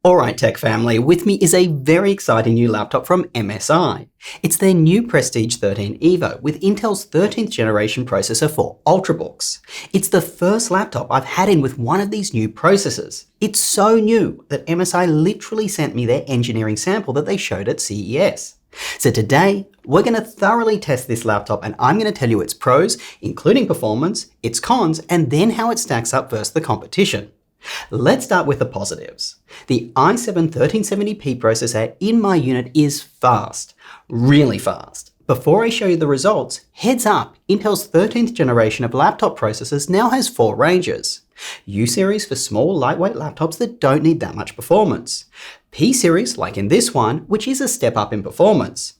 Alright tech family, with me is a very exciting new laptop from MSI. It's their new Prestige 13 EVO with Intel's 13th generation processor for Ultrabooks. It's the first laptop I've had in with one of these new processors. It's so new that MSI literally sent me their engineering sample that they showed at CES. So today, we're going to thoroughly test this laptop and I'm going to tell you its pros, including performance, its cons, and then how it stacks up versus the competition. Let's start with the positives. The i7 1370p processor in my unit is fast, really fast. Before I show you the results, heads up, Intel's 13th generation of laptop processors now has 4 ranges. U-series for small, lightweight laptops that don't need that much performance. P-series, like in this one, which is a step up in performance.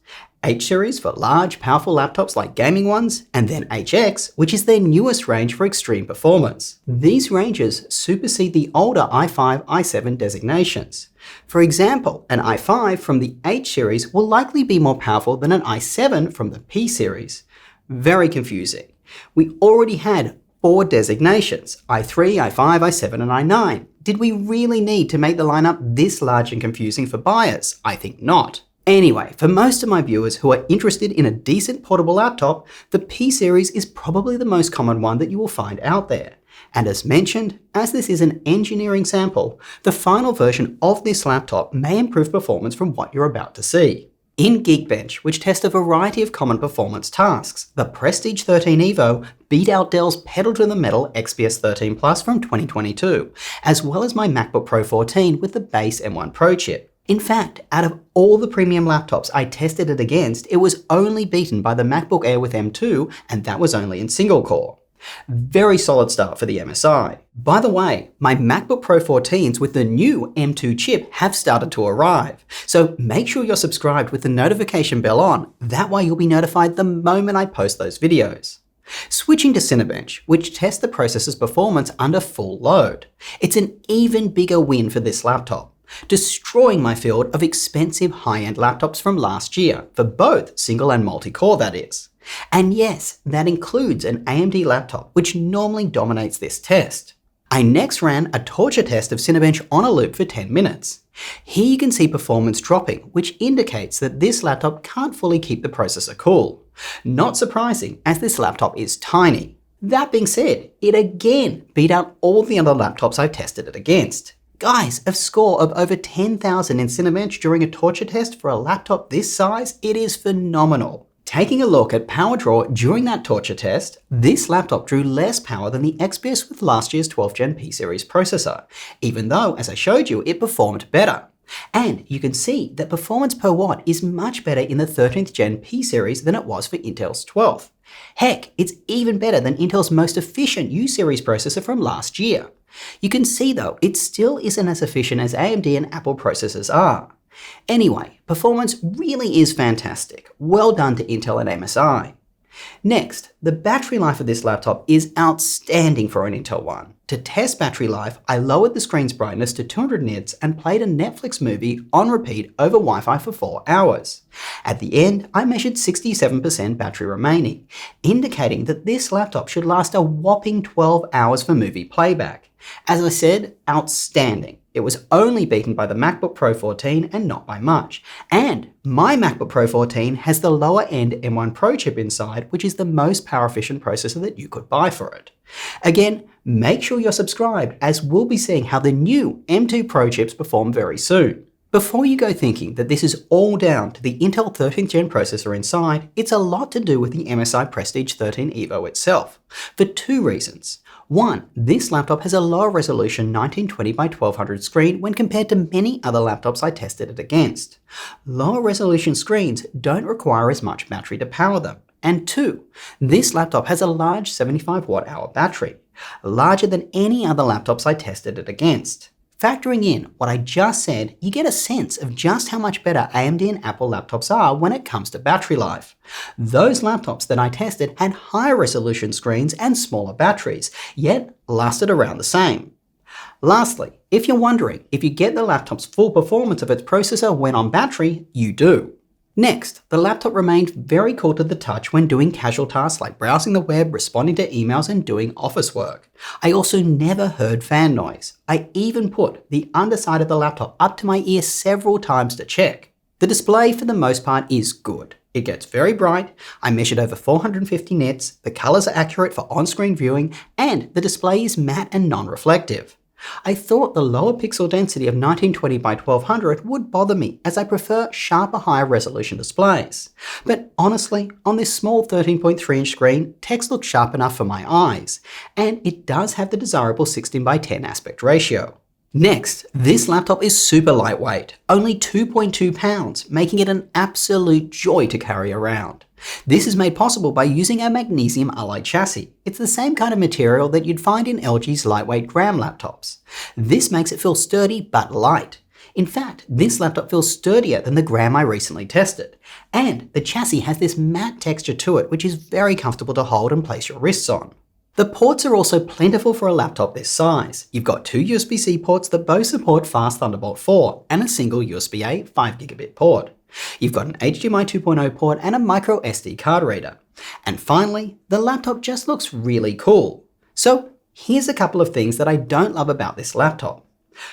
H-series for large, powerful laptops like gaming ones, and then HX, which is their newest range for extreme performance. These ranges supersede the older i5, i7 designations. For example, an i5 from the H-series will likely be more powerful than an i7 from the P-series. Very confusing. We already had 4 designations, i3, i5, i7, and i9. Did we really need to make the lineup this large and confusing for buyers? I think not. Anyway, for most of my viewers who are interested in a decent portable laptop, the P-series is probably the most common one that you will find out there. And as mentioned, as this is an engineering sample, the final version of this laptop may improve performance from what you're about to see. In Geekbench, which tests a variety of common performance tasks, the Prestige 13 EVO beat out Dell's pedal-to-the-metal XPS 13 Plus from 2022, as well as my MacBook Pro 14 with the base M1 Pro chip. In fact, out of all the premium laptops I tested it against, it was only beaten by the Macbook Air with M2, and that was only in single core. Very solid start for the MSI. By the way, my MacBook Pro 14s with the new M2 chip have started to arrive, so make sure you're subscribed with the notification bell on, that way you'll be notified the moment I post those videos. Switching to Cinebench, which tests the processor's performance under full load. It's an even bigger win for this laptop, destroying my field of expensive high-end laptops from last year, for both single and multi-core that is. And yes, that includes an AMD laptop, which normally dominates this test. I next ran a torture test of Cinebench on a loop for 10 minutes. Here you can see performance dropping, which indicates that this laptop can't fully keep the processor cool. Not surprising, as this laptop is tiny. That being said, it again beat out all the other laptops I've tested it against. Guys, a score of over 10,000 in Cinebench during a torture test for a laptop this size, it is phenomenal. Taking a look at power draw during that torture test, this laptop drew less power than the XPS with last year's 12th Gen P-series processor, even though, as I showed you, it performed better. And you can see that performance per watt is much better in the 13th Gen P-series than it was for Intel's 12th. Heck, it's even better than Intel's most efficient U-series processor from last year. You can see though, it still isn't as efficient as AMD and Apple processors are. Anyway, performance really is fantastic. Well done to Intel and MSI. Next, the battery life of this laptop is outstanding for an Intel one. To test battery life, I lowered the screen's brightness to 200 nits and played a Netflix movie on repeat over Wi-Fi for 4 hours. At the end, I measured 67% battery remaining, indicating that this laptop should last a whopping 12 hours for movie playback. As I said, outstanding. It was only beaten by the MacBook Pro 14 and not by much. And my MacBook Pro 14 has the lower end M1 Pro chip inside, which is the most power efficient processor that you could buy for it. Again, make sure you're subscribed, as we'll be seeing how the new M2 Pro chips perform very soon. Before you go thinking that this is all down to the Intel 13th Gen processor inside, it's a lot to do with the MSI Prestige 13 EVO itself, for 2 reasons. One, this laptop has a lower resolution 1920 by 1200 screen when compared to many other laptops I tested it against. Lower resolution screens don't require as much battery to power them. And 2, this laptop has a large 75 watt-hour battery, larger than any other laptops I tested it against. Factoring in what I just said, you get a sense of just how much better AMD and Apple laptops are when it comes to battery life. Those laptops that I tested had higher resolution screens and smaller batteries, yet lasted around the same. Lastly, if you're wondering if you get the laptop's full performance of its processor when on battery, you do. Next, the laptop remained very cool to the touch when doing casual tasks like browsing the web, responding to emails, and doing office work. I also never heard fan noise. I even put the underside of the laptop up to my ear several times to check. The display for the most part is good. It gets very bright, I measured over 450 nits, the colours are accurate for on-screen viewing, and the display is matte and non-reflective. I thought the lower pixel density of 1920 by 1200 would bother me as I prefer sharper higher resolution displays. But honestly, on this small 13.3-inch screen, text looks sharp enough for my eyes, and it does have the desirable 16 by 10 aspect ratio. Next, this laptop is super lightweight, only 2.2 pounds, making it an absolute joy to carry around. This is made possible by using a magnesium alloy chassis. It's the same kind of material that you'd find in LG's lightweight Gram laptops. This makes it feel sturdy but light. In fact, this laptop feels sturdier than the Gram I recently tested. And the chassis has this matte texture to it which is very comfortable to hold and place your wrists on. The ports are also plentiful for a laptop this size. You've got two USB-C ports that both support fast Thunderbolt 4 and a single USB-A 5GB port. You've got an HDMI 2.0 port and a micro SD card reader. And finally, the laptop just looks really cool. So here's a couple of things that I don't love about this laptop.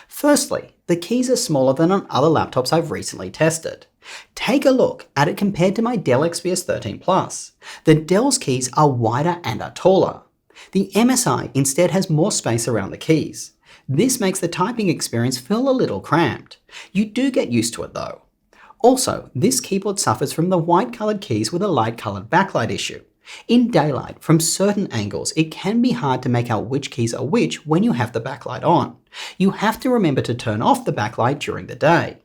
Firstly, the keys are smaller than on other laptops I've recently tested. Take a look at it compared to my Dell XPS 13 Plus. The Dell's keys are wider and are taller. The MSI instead has more space around the keys. This makes the typing experience feel a little cramped. You do get used to it though. Also, this keyboard suffers from the white-coloured keys with a light-coloured backlight issue. In daylight, from certain angles, it can be hard to make out which keys are which when you have the backlight on. You have to remember to turn off the backlight during the day.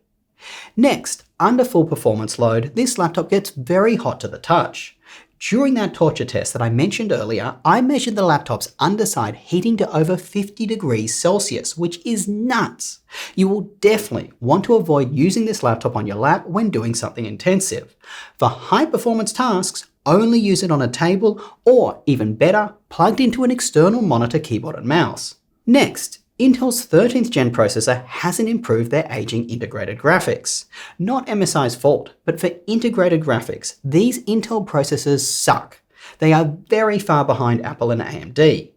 Next, under full performance load, this laptop gets very hot to the touch. During that torture test that I mentioned earlier, I measured the laptop's underside heating to over 50 degrees Celsius, which is nuts. You will definitely want to avoid using this laptop on your lap when doing something intensive. For high performance tasks, only use it on a table or, even better, plugged into an external monitor, keyboard and mouse. Next, Intel's 13th gen processor hasn't improved their aging integrated graphics. Not MSI's fault, but for integrated graphics, these Intel processors suck. They are very far behind Apple and AMD.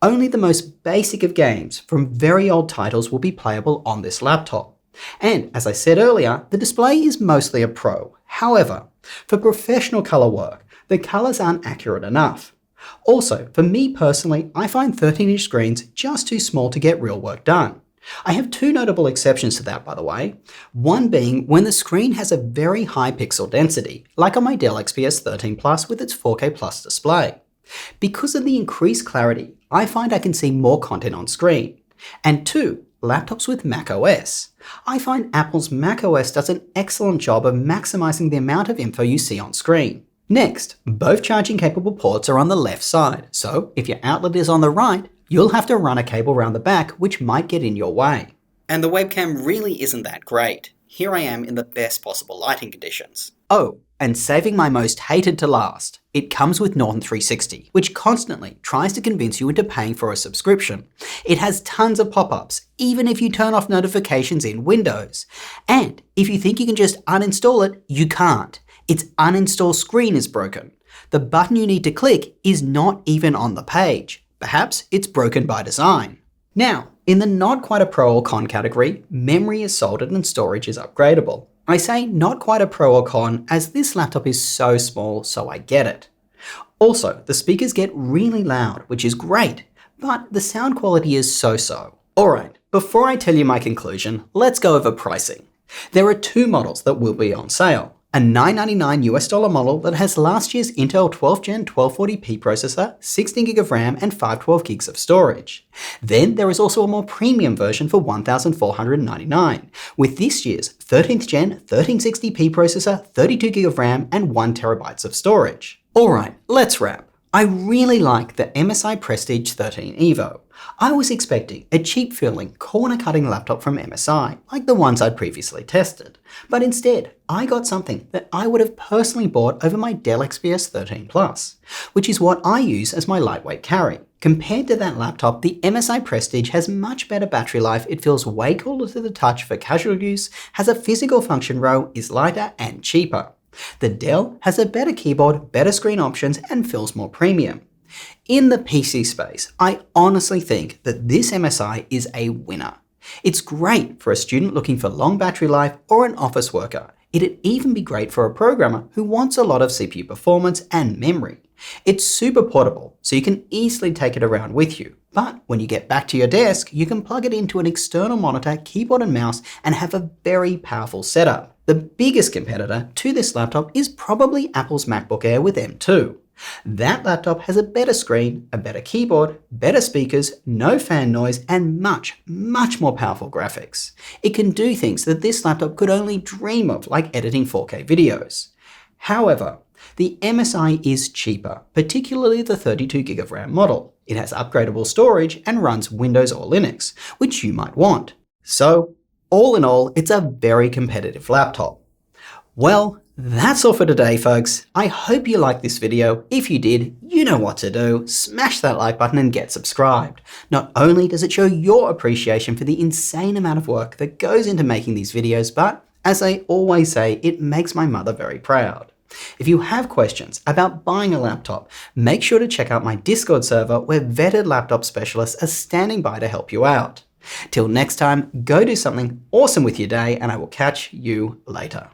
Only the most basic of games from very old titles will be playable on this laptop. And as I said earlier, the display is mostly a Pro. However, for professional color work, the colors aren't accurate enough. Also, for me personally, I find 13-inch screens just too small to get real work done. I have two notable exceptions to that, by the way. One being when the screen has a very high pixel density, like on my Dell XPS 13 Plus with its 4K Plus display. Because of the increased clarity, I find I can see more content on screen. And two, laptops with macOS. I find Apple's macOS does an excellent job of maximizing the amount of info you see on screen. Next, both charging capable ports are on the left side, so if your outlet is on the right, you'll have to run a cable around the back which might get in your way. And the webcam really isn't that great. Here I am in the best possible lighting conditions. Oh, and saving my most hated to last, it comes with Norton 360, which constantly tries to convince you into paying for a subscription. It has tons of pop-ups, even if you turn off notifications in Windows. And if you think you can just uninstall it, you can't. Its uninstall screen is broken. The button you need to click is not even on the page. Perhaps it's broken by design. Now, in the not quite a pro or con category, memory is soldered and storage is upgradable. I say not quite a pro or con as this laptop is so small, so I get it. Also, the speakers get really loud, which is great, but the sound quality is so-so. Alright, before I tell you my conclusion, let's go over pricing. There are two models that will be on sale. A $999 US model that has last year's Intel 12th Gen 1240p processor, 16GB of RAM and 512GB of storage. Then there is also a more premium version for $1,499, with this year's 13th Gen 1360p processor, 32GB of RAM and 1TB of storage. Alright, let's wrap. I really like the MSI Prestige 13 EVO. I was expecting a cheap-feeling, corner-cutting laptop from MSI, like the ones I'd previously tested. But instead, I got something that I would have personally bought over my Dell XPS 13 Plus, which is what I use as my lightweight carry. Compared to that laptop, the MSI Prestige has much better battery life, it feels way cooler to the touch for casual use, has a physical function row, is lighter and cheaper. The Dell has a better keyboard, better screen options, and feels more premium. In the PC space, I honestly think that this MSI is a winner. It's great for a student looking for long battery life or an office worker. It'd even be great for a programmer who wants a lot of CPU performance and memory. It's super portable, so you can easily take it around with you. But when you get back to your desk, you can plug it into an external monitor, keyboard and mouse, and have a very powerful setup. The biggest competitor to this laptop is probably Apple's MacBook Air with M2. That laptop has a better screen, a better keyboard, better speakers, no fan noise, and much more powerful graphics. It can do things that this laptop could only dream of, like editing 4K videos. However, the MSI is cheaper, particularly the 32GB of RAM model. It has upgradable storage and runs Windows or Linux, which you might want. So, all in all, it's a very competitive laptop. Well, that's all for today, folks. I hope you liked this video. If you did, you know what to do. Smash that like button and get subscribed. Not only does it show your appreciation for the insane amount of work that goes into making these videos, but as I always say, it makes my mother very proud. If you have questions about buying a laptop, make sure to check out my Discord server where vetted laptop specialists are standing by to help you out. Till next time, go do something awesome with your day, and I will catch you later.